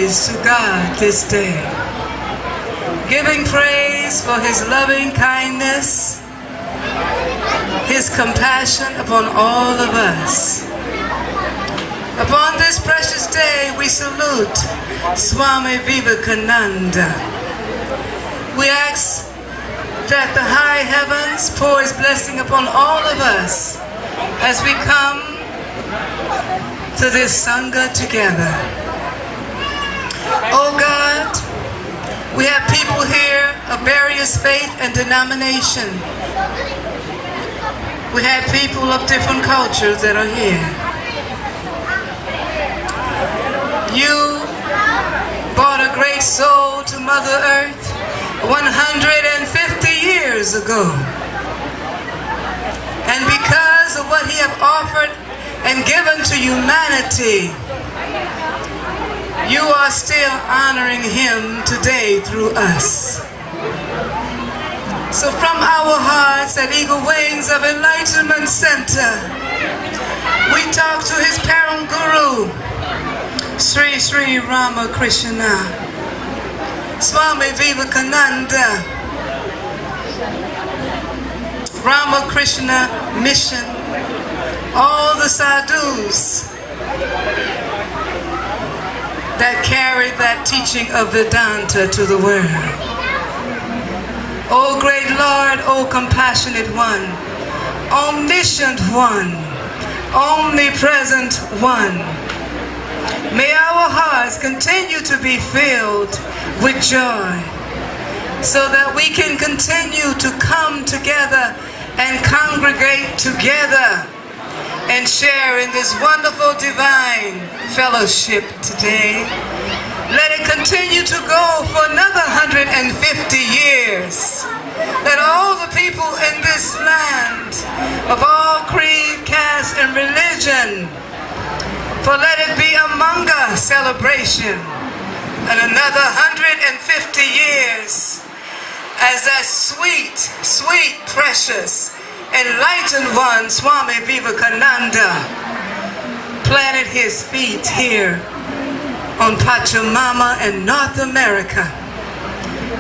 To God this day, giving praise for His loving kindness, His compassion upon all of us. Upon this precious day, we salute Swami Vivekananda. We ask that the high heavens pour His blessing upon all of us as we come to this Sangha together. Oh God, we have people here of various faith and denomination. We have people of different cultures that are here. You brought a great soul to Mother Earth 150 years ago. And because of what He have offered and given to humanity, you are still honoring Him today through us. So from our hearts at Eagle Wings of Enlightenment Center, we talk to His Param Guru, Sri Sri Ramakrishna, Swami Vivekananda, Ramakrishna Mission, all the sadhus that carry that teaching of Vedanta to the world. O great Lord, O compassionate one, omniscient one, omnipresent one, may our hearts continue to be filled with joy so that we can continue to come together and congregate together and share in this wonderful divine fellowship today. Let it continue to go for another 150 years. Let all the people in this land of all creed, caste, and religion, for let it be a Manga celebration and another 150 years as that sweet, sweet, precious, enlightened one, Swami Vivekananda, planted his feet here on Pachamama and North America.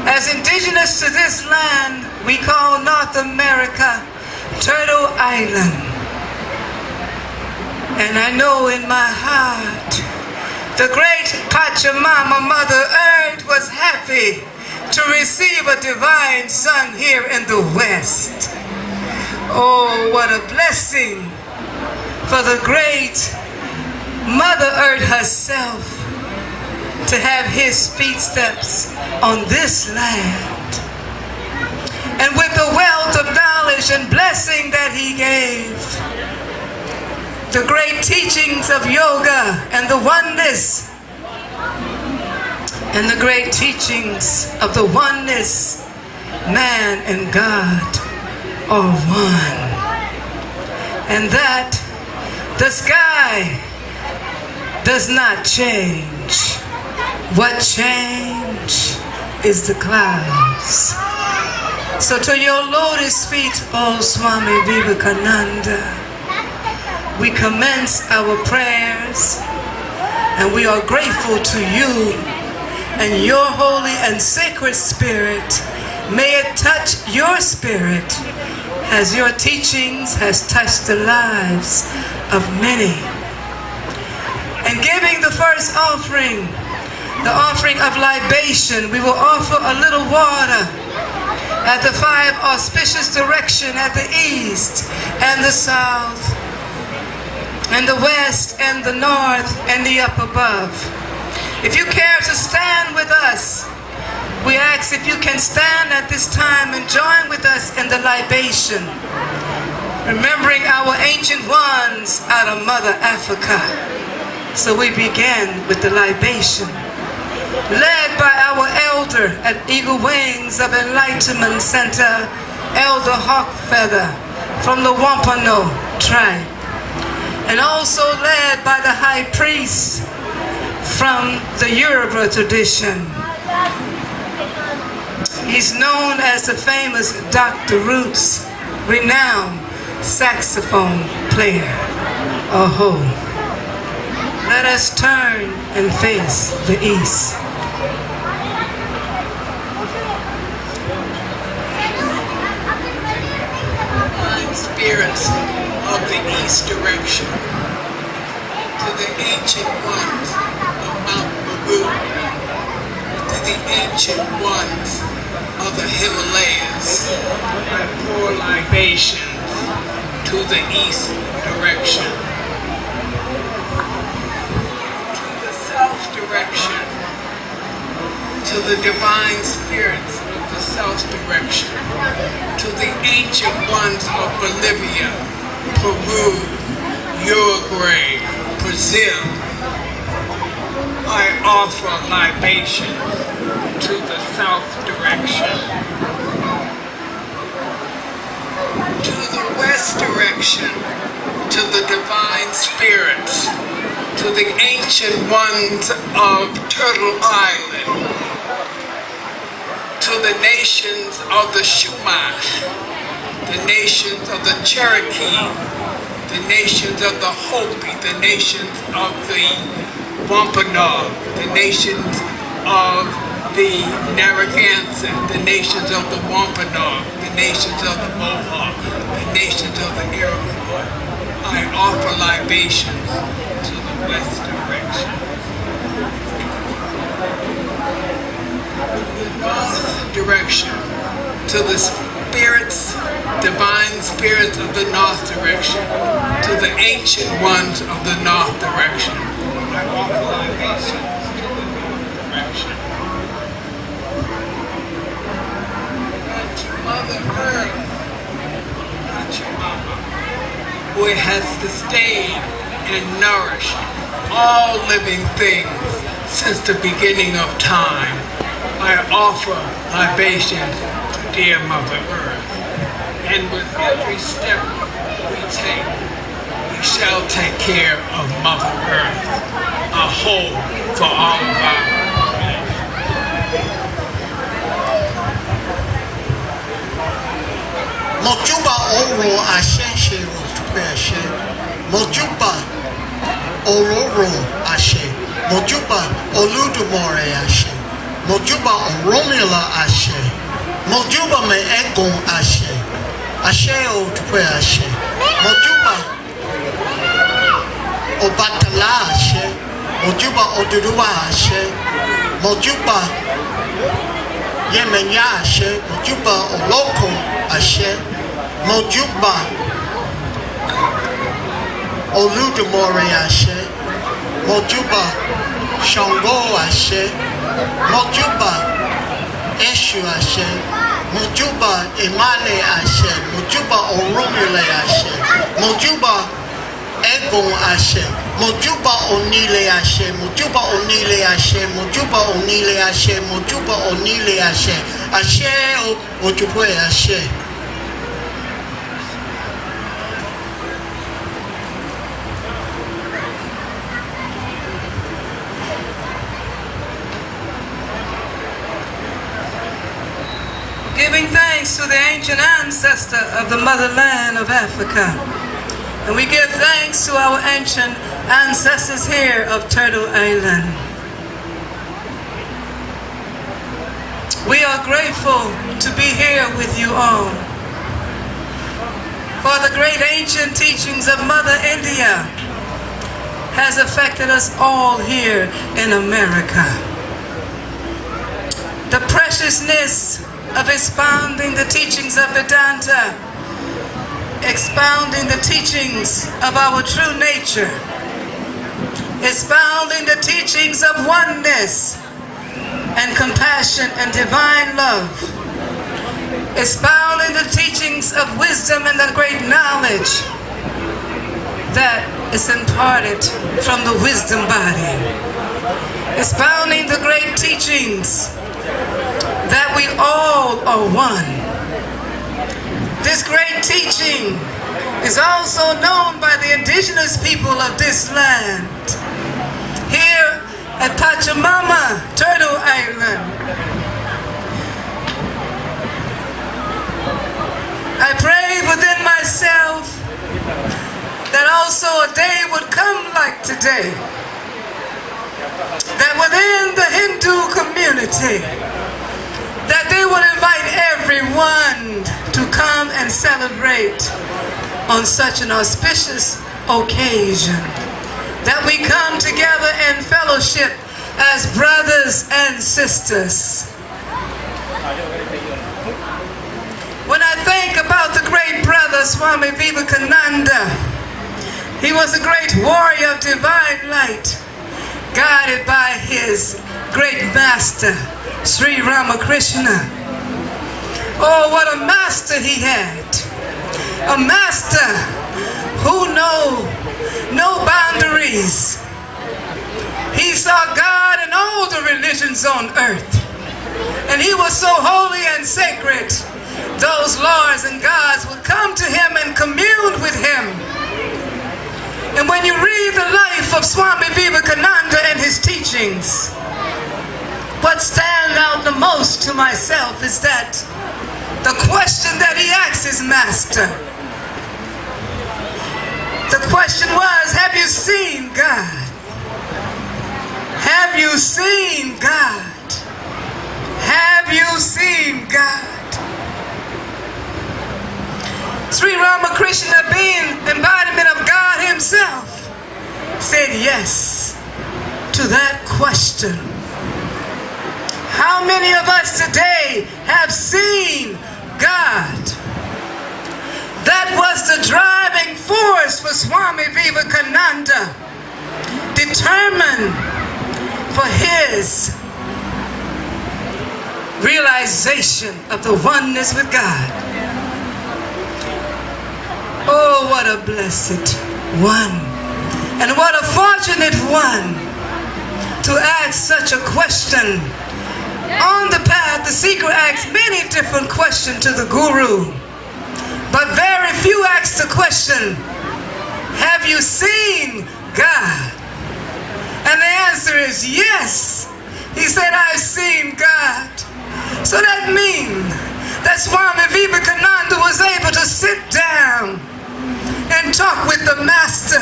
As indigenous to this land, we call North America Turtle Island. And I know in my heart, the great Pachamama, Mother Earth, was happy to receive a divine son here in the West. Oh, what a blessing for the great Mother Earth herself to have His footsteps on this land. And with the wealth of knowledge and blessing that He gave, the great teachings of yoga and the oneness, and the great teachings of the oneness, man and God are one. And that the sky does not change. What change is the clouds. So to your lotus feet, O Swami Vivekananda, we commence our prayers, and we are grateful to you and your holy and sacred spirit. May it touch your spirit as your teachings has touched the lives of many. And giving the first offering, the offering of libation, we will offer a little water at the 5 auspicious direction, at the east and the south, and the west and the north and the up above. If you care to stand with us, we ask if you can stand at this time and join with us in the libation, remembering our ancient ones out of Mother Africa. So we begin with the libation, led by our elder at Eagle Wings of Enlightenment Center, Elder Hawkfeather from the Wampano tribe, and also led by the high priest from the Yoruba tradition. He's known as the famous Dr. Roots, renowned saxophone player. Oh, let us turn and face the east. Spirits of the east direction, to the ancient ones of Mount Meru, to the ancient ones of the Himalayas, I pour libations to the east direction, to the south direction, to the divine spirits of the south direction, to the ancient ones of Bolivia, Peru, Uruguay, Brazil. I offer libation to the south direction, to the west direction, to the divine spirits, to the ancient ones of Turtle Island, to the nations of the Chumash, the nations of the Cherokee, the nations of the Hopi, the nations of the Wampanoag, the nations of the Narragansett, the nations of the Wampanoag, the nations of the Mohawk, the nations of the Iroquois. I offer libations to the west direction. To the north direction, to the spirits, divine spirits of the north direction, to the ancient ones of the north direction. I offer libations to the north direction. And to Mother Earth, Pachamama, who has sustained and nourished all living things since the beginning of time. I offer libations to dear Mother Earth, and with every step we take, we shall take care of Mother Earth, a whole for all of our Mojuba Oro Ashe Ashe Mojuba Ororo Ashe Mojuba Oludumare Ashe Mojuba Oromila Ashe Mojuba Me Egon Ashe Ashe Otwe Ashe Mojuba Obatala Ashe Mojuba Oduduwa Ashe Mojuba Yemenya Ashe Mojuba Oloko Ashe Mojuba Oludumare Ashe Mojuba Shango Ashe Mojuba Eshu Ashe Mojuba Imale Ashe Mojuba Oromile Ashe Mojuba Egon Ashe Mojuba Onile Ashe Mojuba Onile Ashe Mojuba Onile Ashe Mojuba Onile Ashe Ashe Ojupwe Ashe. Giving thanks to the ancient ancestor of the motherland of Africa. And we give thanks to our ancient ancestors here of Turtle Island. We are grateful to be here with you all. for the great ancient teachings of Mother India has affected us all here in America. The preciousness of expounding the teachings of Vedanta, expounding the teachings of our true nature, expounding the teachings of oneness and compassion and divine love, expounding the teachings of wisdom and the great knowledge that is imparted from the wisdom body, expounding the great teachings that we all are one. This great teaching is also known by the indigenous people of this land. Here at Pachamama, Turtle Island, I prayed within myself that also a day would come like today, that within the Hindu community, that they would invite everyone to come and celebrate on such an auspicious occasion, that we come together in fellowship as brothers and sisters. When I think about the great brother Swami Vivekananda, he was a great warrior of divine light, guided by his great master, Sri Ramakrishna. Oh, what a master he had. A master who knew no boundaries. He saw God in all the religions on earth. And he was so holy and sacred, those lords and gods would come to him and commune with him. And when you read the life of Swami Vivekananda and his teachings, what stands out the most to myself is that the question that he asked his master, the question was, have you seen God? Have you seen God? Have you seen God? Sri Ramakrishna, being embodiment of God himself, said yes to that question. How many of us today have seen God? That was the driving force for Swami Vivekananda, determined for his realization of the oneness with God. Oh, what a blessed one, and what a fortunate one to ask such a question. On the path, the seeker asks many different questions to the Guru, but very few ask the question, have you seen God? And the answer is yes. He said, I've seen God. So that means that Swami Vivekananda was able to sit down and talk with the Master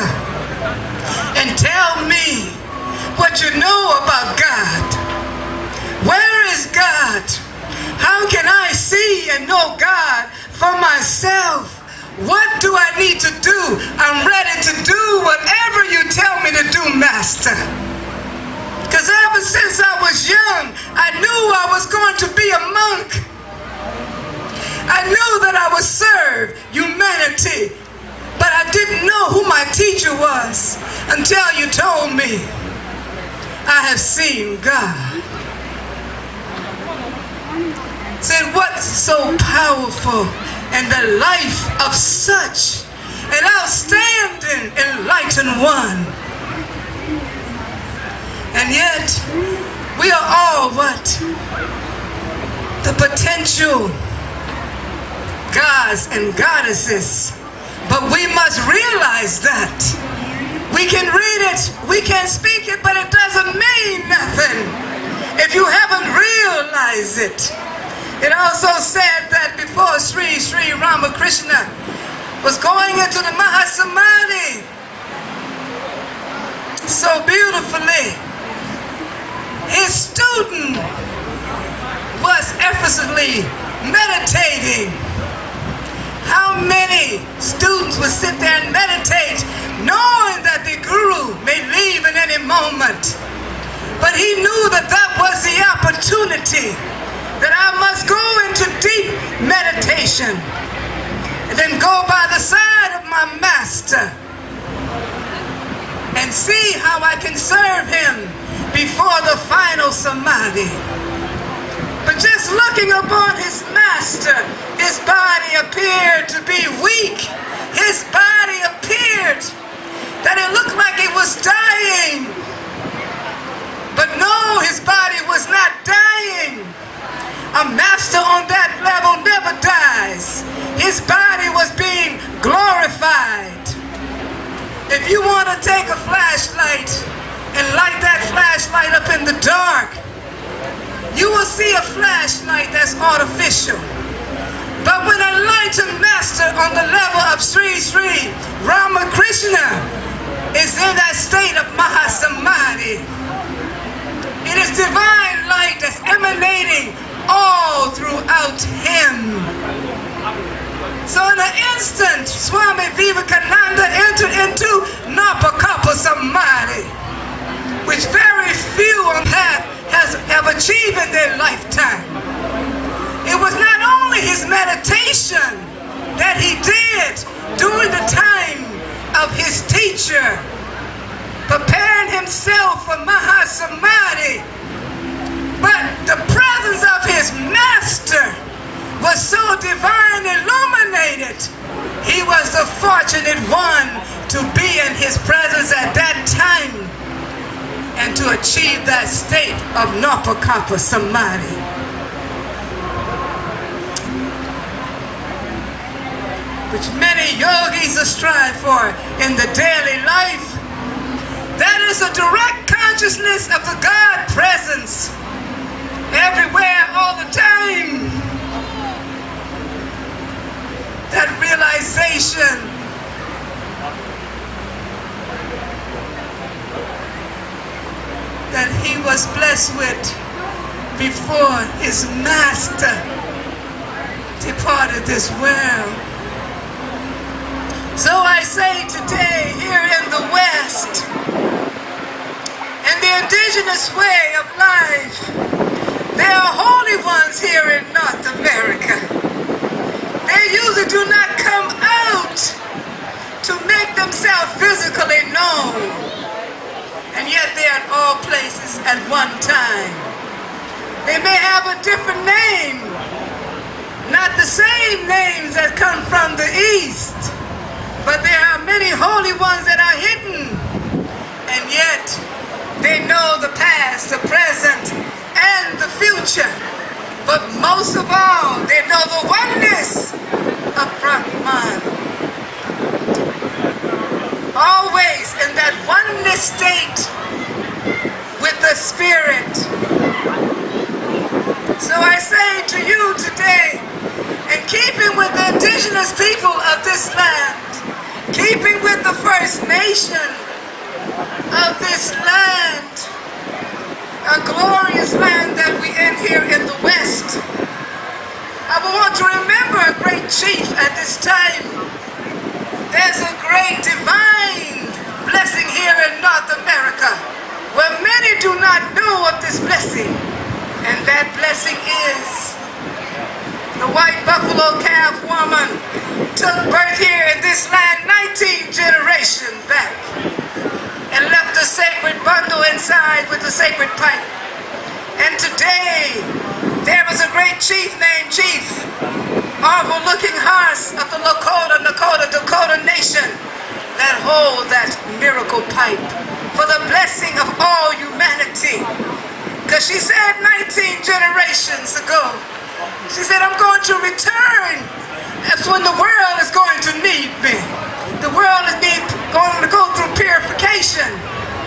and tell me what you know about God. Where is God? How can I see and know God for myself? What do I need to do? I'm ready to do whatever you tell me to do, Master. Because ever since I was young, I knew I was going to be a monk. I knew that I would serve humanity, but I didn't know who my teacher was until you told me I have seen God. Said, what's so powerful in the life of such an outstanding enlightened one? And yet, we are all what? The potential gods and goddesses. But we must realize that. We can read it, we can speak it, but it doesn't mean nothing if you haven't realized it. It also said that before Sri Ramakrishna was going into the Mahasamadhi so beautifully, his student was effortlessly meditating. How many students would sit there and meditate, knowing that the guru may leave in any moment? But he knew that that was the opportunity, that I must go into deep meditation and then go by the side of my master and see how I can serve him before the final samadhi. But just looking upon his master, his body appeared to be weak. His body appeared that it looked like it was dying. But no, his body was not dying. A master on that level never dies. His body was being glorified. If you want to take a flashlight and light that flashlight up in the dark, you will see a flashlight that's artificial. But when a enlightened master on the level of Sri Sri Ramakrishna is in that state of Mahasamadhi, it is divine light that's emanating all throughout him. So in an instant, Swami Vivekananda entered into Napakapa Samadhi, which very few on path have achieved in their lifetime. It was not only his meditation that he did during the time of his teacher, preparing himself for Mahasamadhi, but the presence of his master was so divine illuminated. He was the fortunate one to be in his presence at that time and to achieve that state of Napakapa Samadhi. Which many yogis strive for in the daily life. That is a direct consciousness of the God presence everywhere, all the time. That realization that he was blessed with before his master departed this world. So I say today, here in the West, in the indigenous way of life, there are holy ones here in North America. They usually do not come out to make themselves physically known, and yet they are at all places at one time. They may have a different name, not the same names that come from the East, but there are many holy ones that are hidden, and yet they know the past, the present, and the future. But most of all, they know the oneness of Brahman. Always in that oneness state with the Spirit. So I say to you today, in keeping with the indigenous people of this land, keeping with the First Nation of this land, a glorious land that we in here in the West, I want to remember a great chief at this time. There's a great divine blessing here in North America, where many do not know of this blessing, and that blessing is the white buffalo calf woman took birth here in this land 19 generations back and left a sacred bundle inside with a sacred pipe. And today, there was a great chief named Chief, overlooking hearts of the Dakota Nation that hold that miracle pipe for the blessing of all humanity. Because she said 19 generations ago, she said, I'm going to return. That's when the world is going to need me. The world is going to go through purification.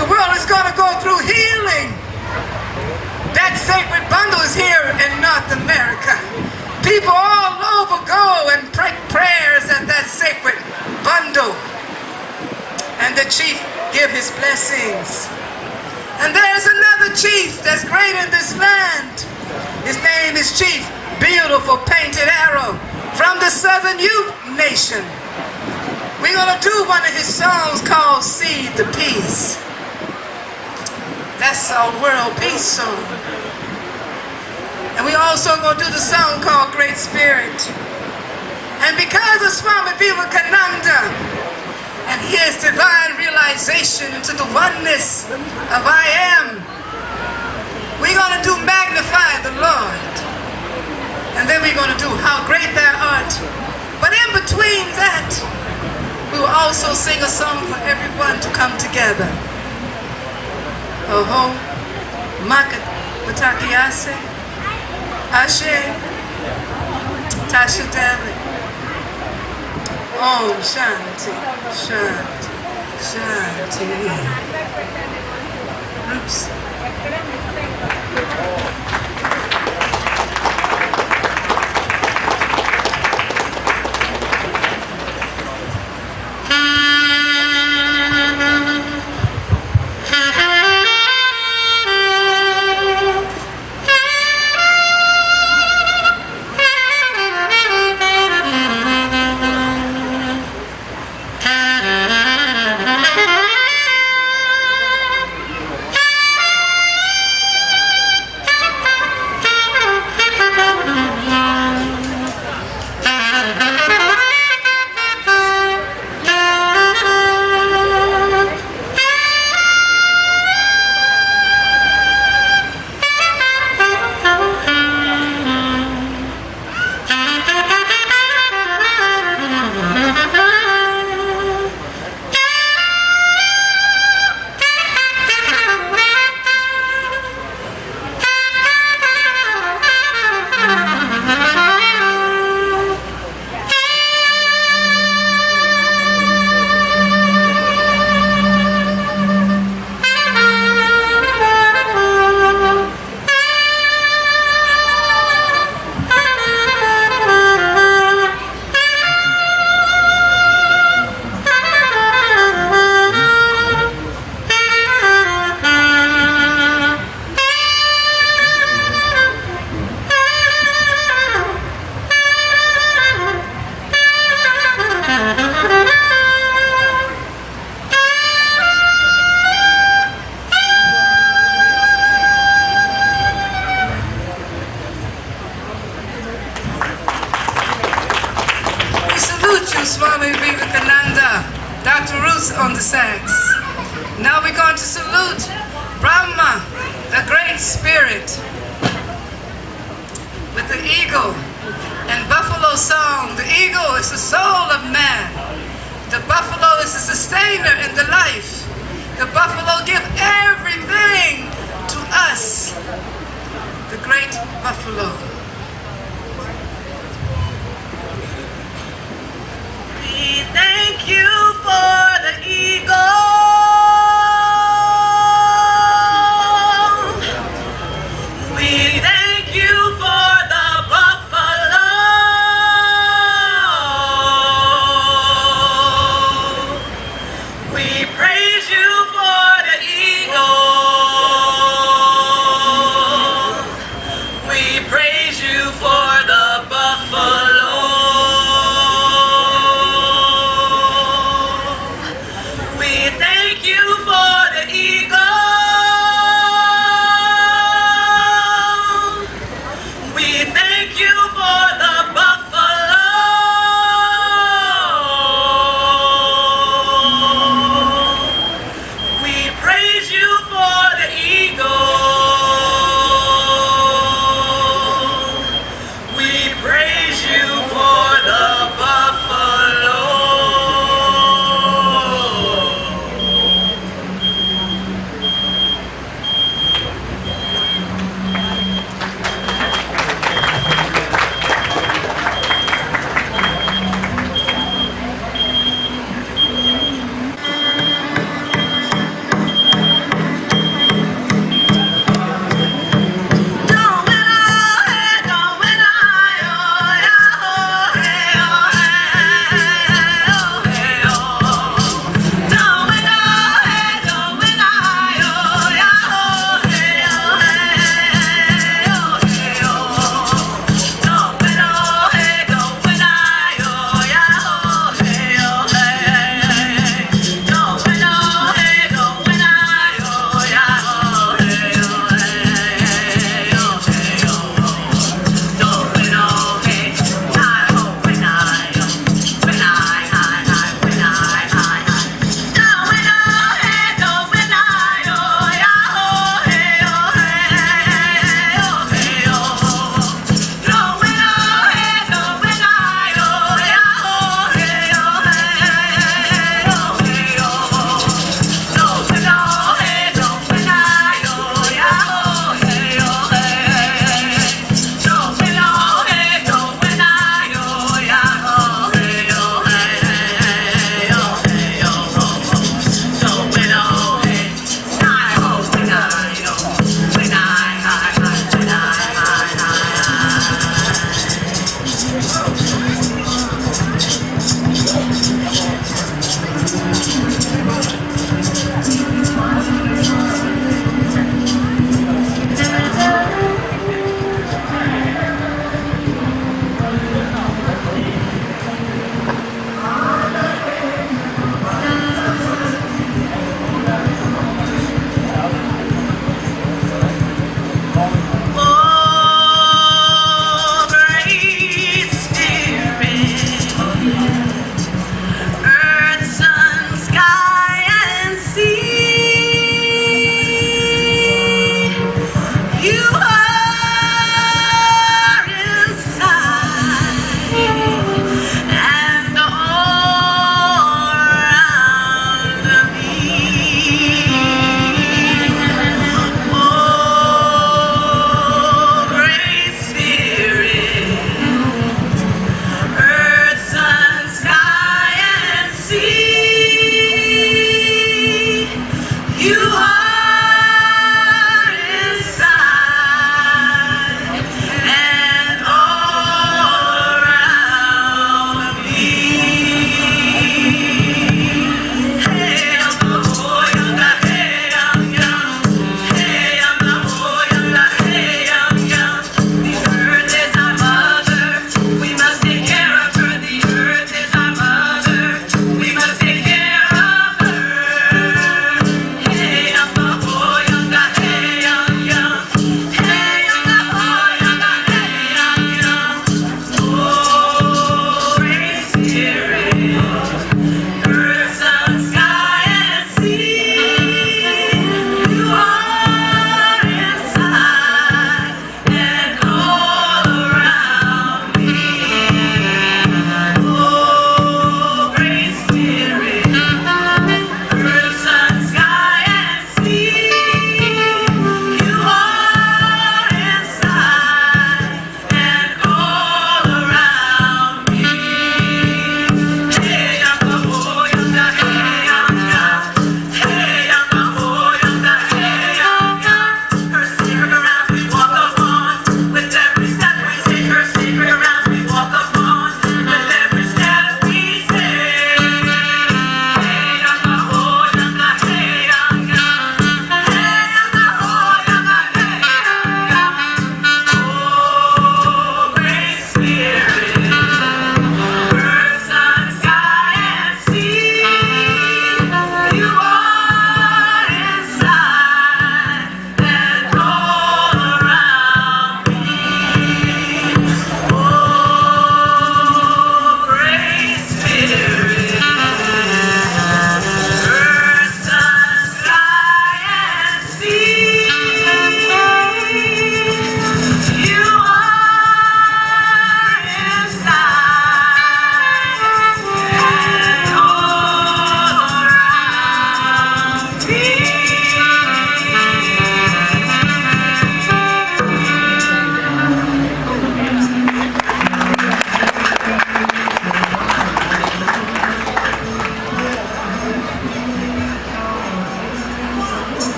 The world is going to go through healing. That sacred bundle is here in North America. People all over go and pray prayers at that sacred bundle. And the chief give his blessings. And there's another chief that's great in this land. His name is Chief Beautiful Painted Arrow. from the Southern Ute Nation. We're going to do one of his songs called Seed the Peace. That's our world peace song. And we also going to do the song called Great Spirit. And because of Swami Vivekananda and his divine realization to the oneness of I am, we're going to do Magnify the Lord. And then we're going to do How Great Thou Art. But in between that, we will also sing a song for everyone to come together. Oho, Maka Watakiase, Ashe, Tasha Deli. Om Shanti, Shanti, Shanti. Oops. Swami Vivekananda, Dr. Ruth on the sax. Now we're going to salute Brahma, the Great Spirit, with the eagle and buffalo song. The eagle is the soul of man. The buffalo is the sustainer in the life. The buffalo give everything to us. The great buffalo. We thank you for the eagle. We thank you for the buffalo. We praise you for the eagle. We praise you for the buffalo.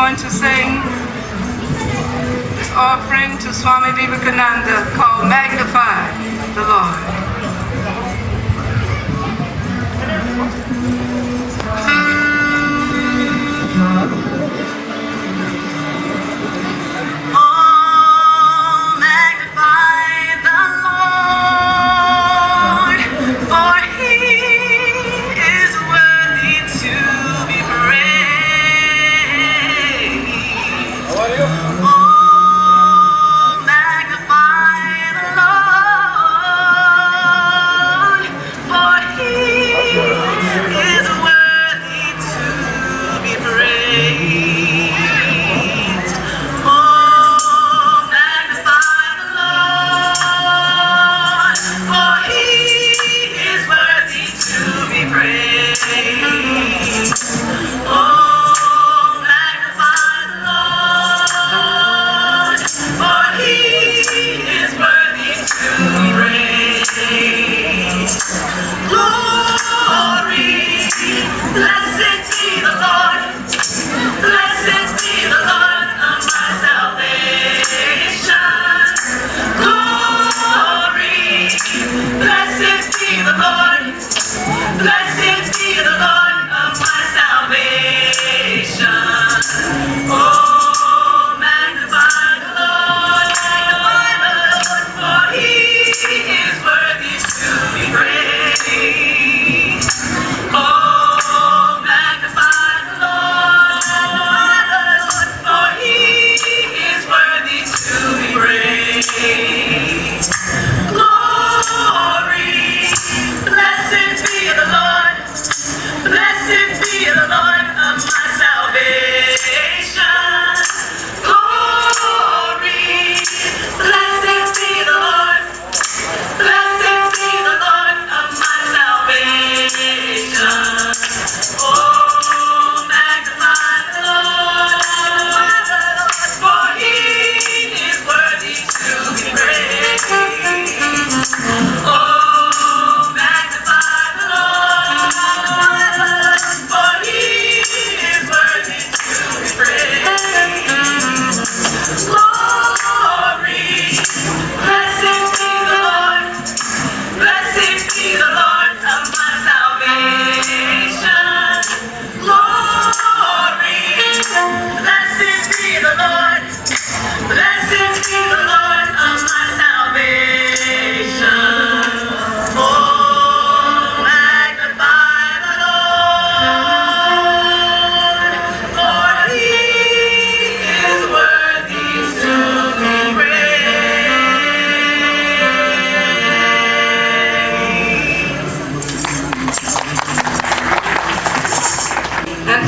going to sing this offering to Swami Vivekananda called Magnify the Lord. Oh, magnify the Lord.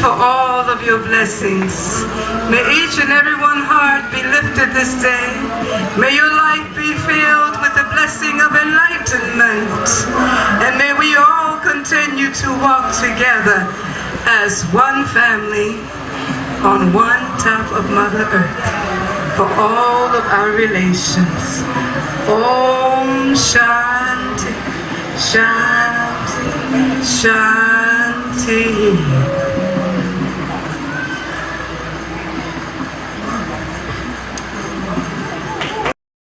for all of your blessings. May each and every one heart be lifted this day. May your life be filled with the blessing of enlightenment. And may we all continue to walk together as one family on one top of Mother Earth for all of our relations. Om Shanti, Shanti, Shanti.